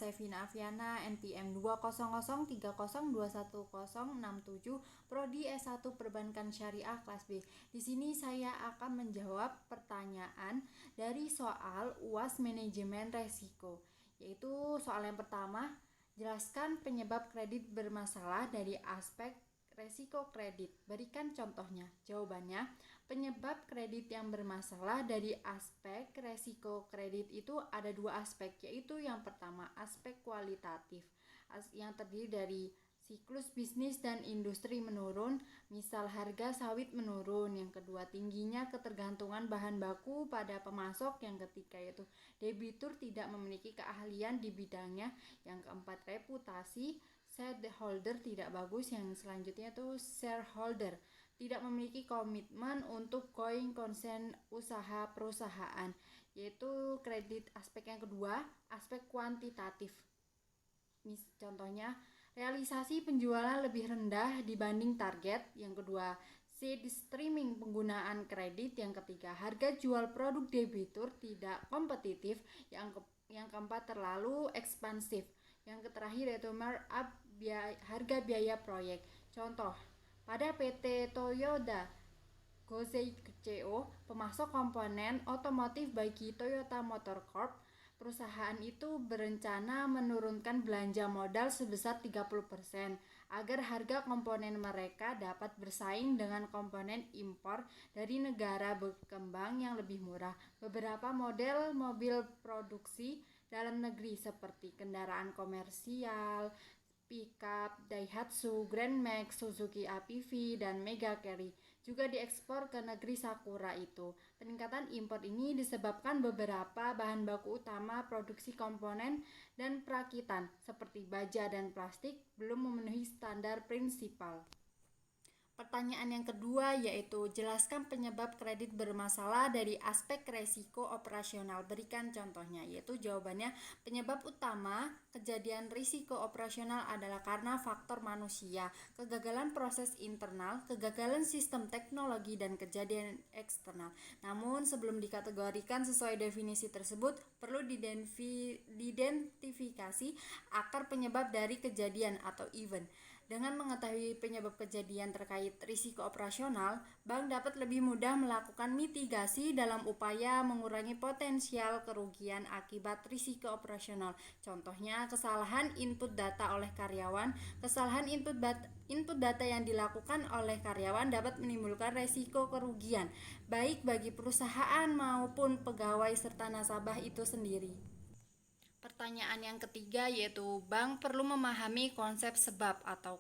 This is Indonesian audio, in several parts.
saya Vina Aviana, NPM 20030210067, Prodi S1 Perbankan Syariah kelas B. Di sini saya akan menjawab pertanyaan dari soal UAS Manajemen Resiko, yaitu soal yang pertama, jelaskan penyebab kredit bermasalah dari aspek resiko kredit. Berikan contohnya. Jawabannya, penyebab kredit yang bermasalah dari aspek resiko kredit itu ada dua aspek, yaitu yang pertama aspek kualitatif yang terdiri dari siklus bisnis dan industri menurun, misal harga sawit menurun. Yang kedua, tingginya ketergantungan bahan baku pada pemasok. Yang ketiga yaitu debitur tidak memiliki keahlian di bidangnya. Yang keempat, reputasi shareholder tidak bagus. Yang selanjutnya itu shareholder tidak memiliki komitmen untuk going concern usaha perusahaan, yaitu kredit. Aspek yang kedua, aspek kuantitatif. Contohnya, realisasi penjualan lebih rendah dibanding target. Yang kedua, seed streaming penggunaan kredit. Yang ketiga, harga jual produk debitur tidak kompetitif. Yang keempat, terlalu ekspansif. Yang terakhir yaitu markup harga biaya proyek. Contoh, pada PT Toyota Gosei Co, pemasok komponen otomotif bagi Toyota Motor Corp, perusahaan itu berencana menurunkan belanja modal sebesar 30% agar harga komponen mereka dapat bersaing dengan komponen impor dari negara berkembang yang lebih murah. Beberapa model mobil produksi dalam negeri seperti kendaraan komersial, pickup, Daihatsu, Grand Max, Suzuki APV, dan Mega Carry juga diekspor ke negeri Sakura itu. Peningkatan impor ini disebabkan beberapa bahan baku utama produksi komponen dan perakitan seperti baja dan plastik belum memenuhi standar prinsipal. Pertanyaan yang kedua yaitu jelaskan penyebab kredit bermasalah dari aspek resiko operasional. Berikan contohnya, yaitu jawabannya penyebab utama kejadian risiko operasional adalah karena faktor manusia, kegagalan proses internal, kegagalan sistem teknologi, dan kejadian eksternal. Namun sebelum dikategorikan sesuai definisi tersebut, perlu diidentifikasi akar penyebab dari kejadian atau event. Dengan mengetahui penyebab kejadian terkait risiko operasional, bank dapat lebih mudah melakukan mitigasi dalam upaya mengurangi potensial kerugian akibat risiko operasional. Contohnya, kesalahan input data oleh karyawan. Kesalahan input data yang dilakukan oleh karyawan dapat menimbulkan risiko kerugian, baik bagi perusahaan maupun pegawai serta nasabah itu sendiri. Pertanyaan yang ketiga yaitu bank perlu memahami konsep sebab atau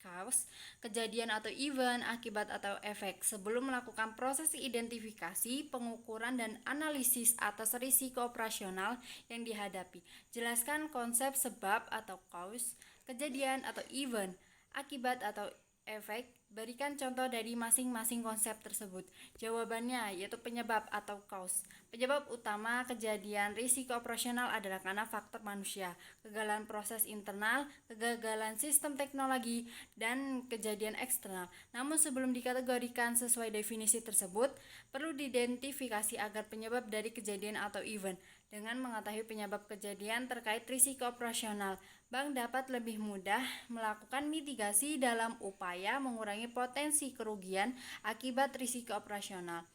cause, kejadian atau event, akibat atau efek sebelum melakukan proses identifikasi, pengukuran, dan analisis atas risiko operasional yang dihadapi. Jelaskan konsep sebab atau cause, kejadian atau event, akibat atau efek. Berikan contoh dari masing-masing konsep tersebut. Jawabannya yaitu penyebab atau cause. Penyebab utama kejadian risiko operasional adalah karena faktor manusia, kegagalan proses internal, kegagalan sistem teknologi, dan kejadian eksternal. Namun sebelum dikategorikan sesuai definisi tersebut, perlu diidentifikasi agar penyebab dari kejadian atau event. Dengan mengetahui penyebab kejadian terkait risiko operasional, bank dapat lebih mudah melakukan mitigasi dalam upaya mengurangi potensi kerugian akibat risiko operasional.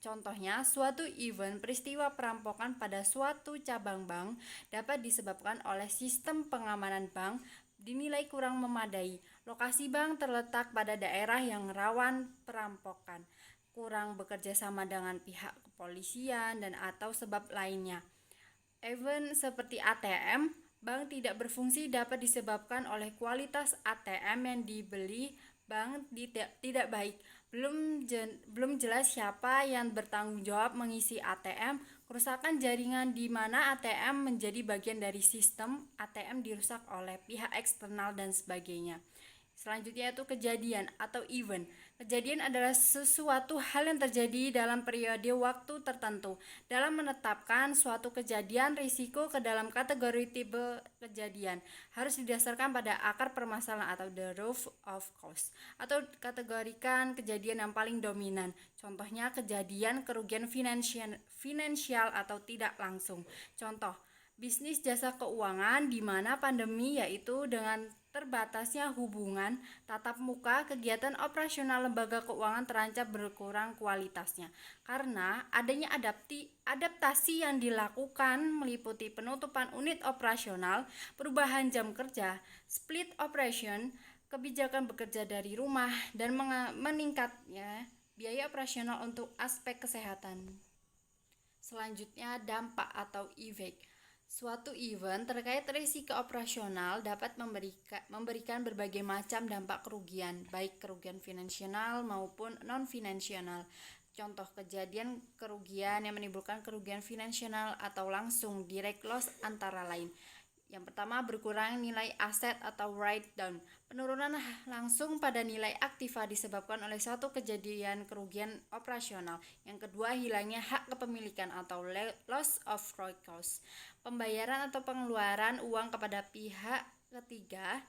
Contohnya, suatu event peristiwa perampokan pada suatu cabang bank dapat disebabkan oleh sistem pengamanan bank dinilai kurang memadai. Lokasi bank terletak pada daerah yang rawan perampokan, kurang bekerja sama dengan pihak kepolisian, dan atau sebab lainnya. Event seperti ATM bank tidak berfungsi dapat disebabkan oleh kualitas ATM yang dibeli bank tidak baik. Belum jelas siapa yang bertanggung jawab mengisi ATM, kerusakan jaringan di mana ATM menjadi bagian dari sistem ATM dirusak oleh pihak eksternal, dan sebagainya. Selanjutnya itu kejadian atau event. Kejadian adalah sesuatu hal yang terjadi dalam periode waktu tertentu. Dalam menetapkan suatu kejadian risiko ke dalam kategori tipe kejadian harus didasarkan pada akar permasalahan atau the root of cause, atau kategorikan kejadian yang paling dominan. Contohnya kejadian kerugian finansial atau tidak langsung. Contoh, Bisnis jasa keuangan di mana pandemi yaitu dengan terbatasnya hubungan tatap muka, kegiatan operasional lembaga keuangan terancam berkurang kualitasnya karena adanya adaptasi yang dilakukan meliputi penutupan unit operasional, perubahan jam kerja, split operation, kebijakan bekerja dari rumah, dan meningkatnya biaya operasional untuk aspek kesehatan. Selanjutnya, dampak atau efek. Suatu event terkait risiko operasional dapat memberikan berbagai macam dampak kerugian, baik kerugian finansial maupun non-finansial. Contoh kejadian kerugian yang menimbulkan kerugian finansial atau langsung direct loss antara lain. Yang pertama, berkurang nilai aset atau write down. Penurunan langsung pada nilai aktiva disebabkan oleh suatu kejadian kerugian operasional. Yang kedua, hilangnya hak kepemilikan atau loss of right cause. Pembayaran atau pengeluaran uang kepada pihak ketiga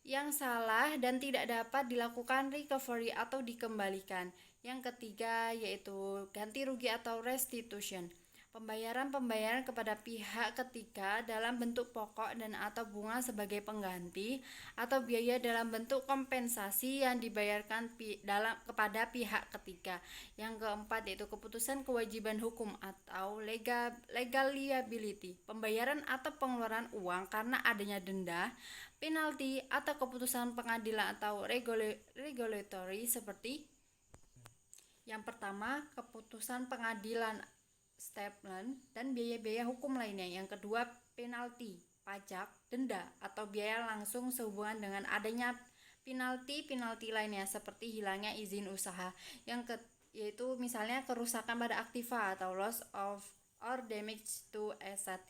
yang salah dan tidak dapat dilakukan recovery atau dikembalikan. Yang ketiga yaitu ganti rugi atau restitution. Pembayaran kepada pihak ketiga dalam bentuk pokok dan atau bunga sebagai pengganti atau biaya dalam bentuk kompensasi yang dibayarkan kepada pihak ketiga. Yang keempat yaitu keputusan kewajiban hukum atau legal liability. Pembayaran atau pengeluaran uang karena adanya denda, penalti atau keputusan pengadilan atau regulatory seperti yang pertama, keputusan pengadilan statement dan biaya-biaya hukum lainnya. Yang kedua, penalti, pajak, denda atau biaya langsung sehubungan dengan adanya penalti lainnya seperti hilangnya izin usaha. Yaitu misalnya kerusakan pada aktiva atau loss of or damage to asset.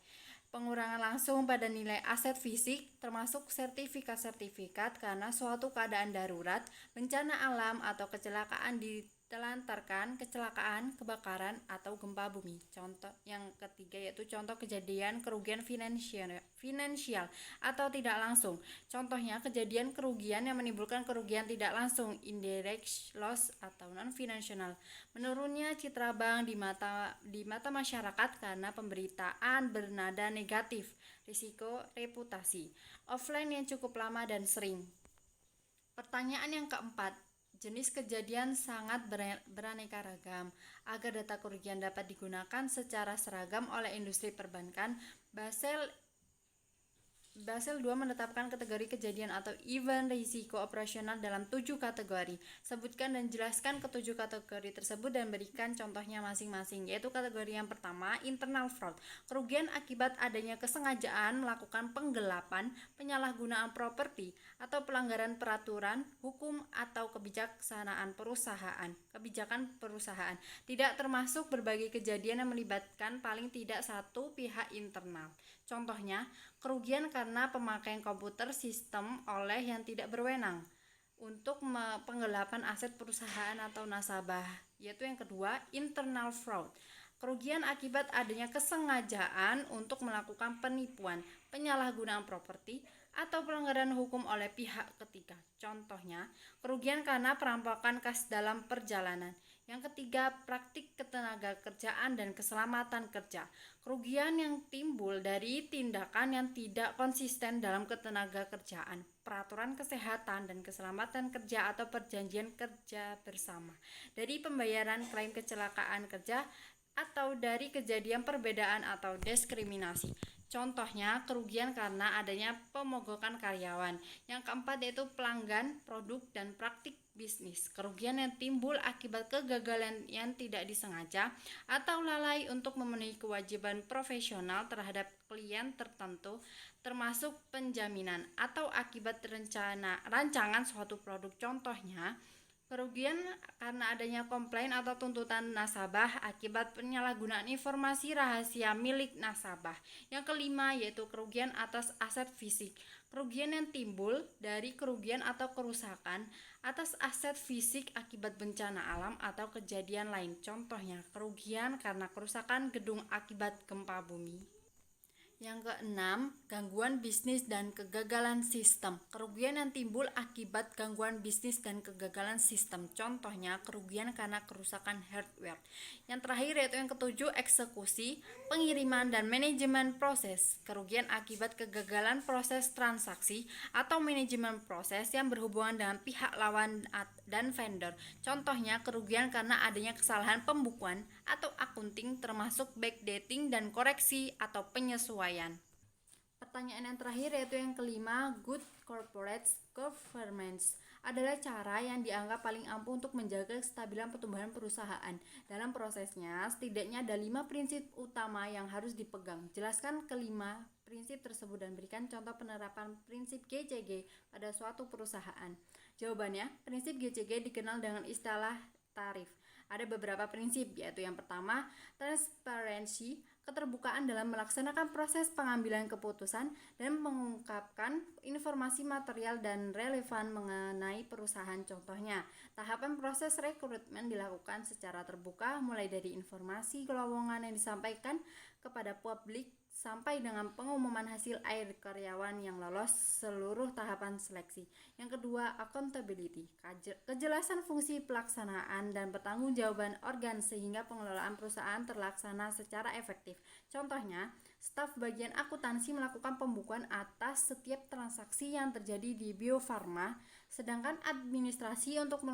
Pengurangan langsung pada nilai aset fisik termasuk sertifikat karena suatu keadaan darurat, bencana alam atau kecelakaan ditelantarkan, kecelakaan, kebakaran, atau gempa bumi. Contoh yang ketiga yaitu contoh kejadian kerugian finansial atau tidak langsung. Contohnya kejadian kerugian yang menimbulkan kerugian tidak langsung, indirect loss atau non-financial. Menurunnya citra bank di mata masyarakat karena pemberitaan bernada negatif, risiko reputasi, offline yang cukup lama dan sering. Pertanyaan yang keempat, jenis kejadian sangat beraneka ragam. Agar data kerugian dapat digunakan secara seragam oleh industri perbankan, Basel II menetapkan kategori kejadian atau event risiko operasional dalam 7 kategori. Sebutkan dan jelaskan ketujuh kategori tersebut dan berikan contohnya masing-masing. Yaitu kategori yang pertama, internal fraud. Kerugian akibat adanya kesengajaan melakukan penggelapan, penyalahgunaan properti, atau pelanggaran peraturan, hukum, atau kebijakan perusahaan. Tidak termasuk berbagai kejadian yang melibatkan paling tidak satu pihak internal. Contohnya, kerugian karena pemakaian komputer sistem oleh yang tidak berwenang untuk penggelapan aset perusahaan atau nasabah. Yaitu yang kedua, internal fraud. Kerugian akibat adanya kesengajaan untuk melakukan penipuan, penyalahgunaan properti, atau pelanggaran hukum oleh pihak ketiga. Contohnya, kerugian karena perampokan kas dalam perjalanan. Yang ketiga, praktik ketenaga kerjaan dan keselamatan kerja. Kerugian yang timbul dari tindakan yang tidak konsisten dalam ketenaga kerjaan, peraturan kesehatan dan keselamatan kerja atau perjanjian kerja bersama, dari pembayaran klaim kecelakaan kerja atau dari kejadian perbedaan atau diskriminasi. Contohnya kerugian karena adanya pemogokan karyawan. Yang keempat yaitu pelanggan, produk, dan praktik bisnis. Kerugian yang timbul akibat kegagalan yang tidak disengaja atau lalai untuk memenuhi kewajiban profesional terhadap klien tertentu, termasuk penjaminan atau akibat rancangan suatu produk. Contohnya kerugian karena adanya komplain atau tuntutan nasabah akibat penyalahgunaan informasi rahasia milik nasabah. Yang kelima yaitu kerugian atas aset fisik. Kerugian yang timbul dari kerugian atau kerusakan atas aset fisik akibat bencana alam atau kejadian lain. Contohnya kerugian karena kerusakan gedung akibat gempa bumi. Yang keenam, gangguan bisnis dan kegagalan sistem. Kerugian yang timbul akibat gangguan bisnis dan kegagalan sistem. Contohnya, kerugian karena kerusakan hardware. Yang terakhir yaitu yang ketujuh, eksekusi, pengiriman, dan manajemen proses. Kerugian akibat kegagalan proses transaksi atau manajemen proses yang berhubungan dengan pihak lawan dan vendor. Contohnya, kerugian karena adanya kesalahan pembukuan atau akunting termasuk backdating dan koreksi atau penyesuaian. Pertanyaan yang terakhir yaitu yang kelima, good corporate governance adalah cara yang dianggap paling ampuh untuk menjaga kestabilan pertumbuhan perusahaan. Dalam prosesnya, setidaknya ada 5 prinsip utama yang harus dipegang. Jelaskan kelima prinsip tersebut dan berikan contoh penerapan prinsip GCG pada suatu perusahaan. Jawabannya, prinsip GCG dikenal dengan istilah tarif. Ada beberapa prinsip, yaitu yang pertama, transparansi, keterbukaan dalam melaksanakan proses pengambilan keputusan dan mengungkapkan informasi material dan relevan mengenai perusahaan. Contohnya, tahapan proses rekrutmen dilakukan secara terbuka, mulai dari informasi lowongan yang disampaikan kepada publik sampai dengan pengumuman hasil akhir karyawan yang lolos seluruh tahapan seleksi. Yang kedua, accountability, kejelasan fungsi pelaksanaan dan pertanggungjawaban organ sehingga pengelolaan perusahaan terlaksana secara efektif. Contohnya, staf bagian akuntansi melakukan pembukuan atas setiap transaksi yang terjadi di Bio Farma, sedangkan administrasi untuk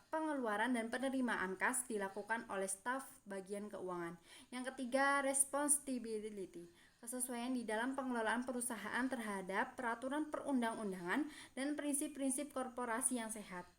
pengeluaran dan penerimaan kas dilakukan oleh staf bagian keuangan. Yang ketiga, responsibility, kesesuaian di dalam pengelolaan perusahaan terhadap peraturan perundang-undangan dan prinsip-prinsip korporasi yang sehat.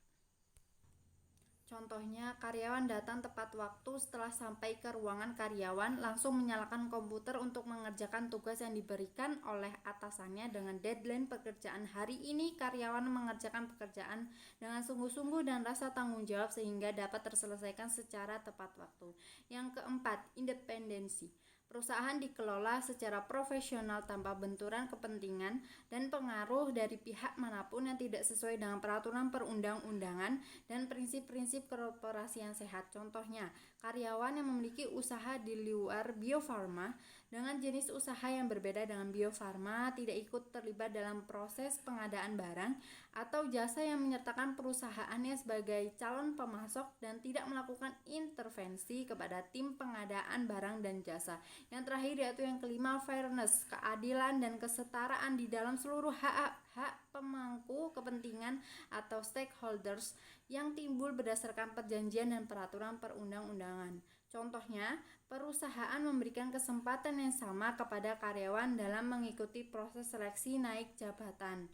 Contohnya, karyawan datang tepat waktu. Setelah sampai ke ruangan karyawan, langsung menyalakan komputer untuk mengerjakan tugas yang diberikan oleh atasannya dengan deadline pekerjaan. Hari ini karyawan mengerjakan pekerjaan dengan sungguh-sungguh dan rasa tanggung jawab sehingga dapat terselesaikan secara tepat waktu. Yang keempat, independensi. Perusahaan dikelola secara profesional tanpa benturan kepentingan dan pengaruh dari pihak manapun yang tidak sesuai dengan peraturan perundang-undangan dan prinsip-prinsip korporasi yang sehat. Contohnya, karyawan yang memiliki usaha di luar Bio Farma dengan jenis usaha yang berbeda dengan Bio Farma tidak ikut terlibat dalam proses pengadaan barang atau jasa yang menyertakan perusahaannya sebagai calon pemasok dan tidak melakukan intervensi kepada tim pengadaan barang dan jasa. Yang terakhir yaitu yang kelima, fairness, keadilan dan kesetaraan di dalam seluruh hak pemangku kepentingan atau stakeholders yang timbul berdasarkan perjanjian dan peraturan perundang-undangan. Contohnya, perusahaan memberikan kesempatan yang sama kepada karyawan dalam mengikuti proses seleksi naik jabatan.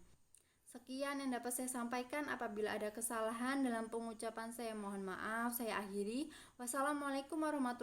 Sekian yang dapat saya sampaikan. Apabila ada kesalahan dalam pengucapan saya mohon maaf. Saya akhiri. Wassalamualaikum warahmatullahi wabarakatuh.